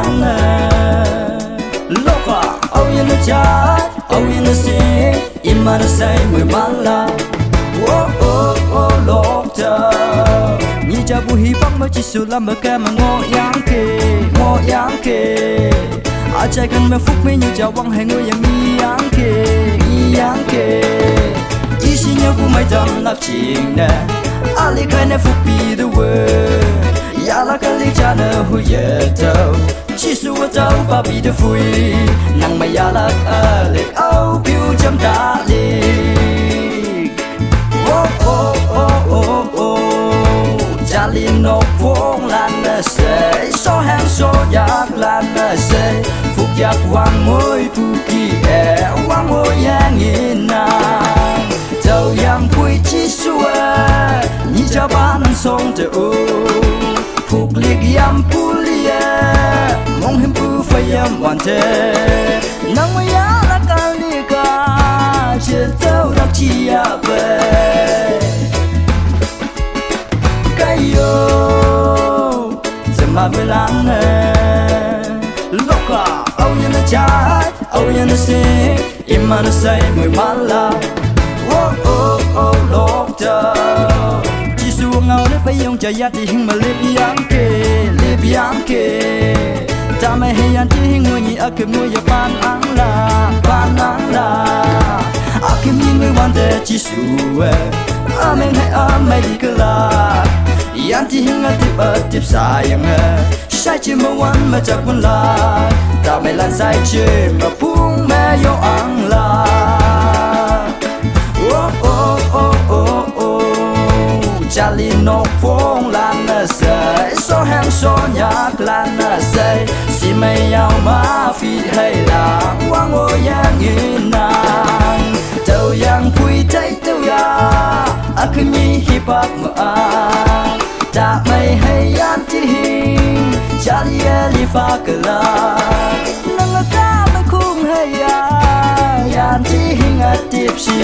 lang loka au yen na cha au yen na se imana sai mui mala oh oh oh lokta ni cha bu hi bang ma chi su lam ba ka ma ngo yang ke a chai kan me phúc me ni cha wang hai ngoi yang yang ke chi si nya bu mai dam nak ching na ali kai na phúc bi the word ya la ka li cha na hu ye tao chi su wa tao ba bi the fui nang ma ya la ali au piu cham ta li oh oh oh oh oh cha li no phong lan na se so hang so yak lan na se phúc yak wang môi pu ki e wang môi yang in na tao yang pui chi su ni cha ban song te u phúc liệt yam pu lia mong him pu phai yam wan te nang ma ya la ka li ka che tao rak chi ya be kai yo zema be lang loka au yen na cha au yen na se imana sai mui mala oh oh oh lokta chi su ngao le pai yong cha ya ti hing ma le yang ke ta mai he yan ti hing ngoi ni akem ngoi ya pan ang la akem ni ngoi wan de chi su amen hai amai li ka la yan ti hing a tip sa yang sai chi ma wan ma cha kun la ta mai lan sai chi ma pung me yo ang la oh oh oh oh oh cha li no phong lan na sai so hang so nyak lan na sai si mai yao ma fi hai la wang o yang in na tao yang pui tai tao ya akmi hi pak ma ta mai hai yan ti hing cha li fa ka la nang ka ma khung hai ya yan ti hing a tip si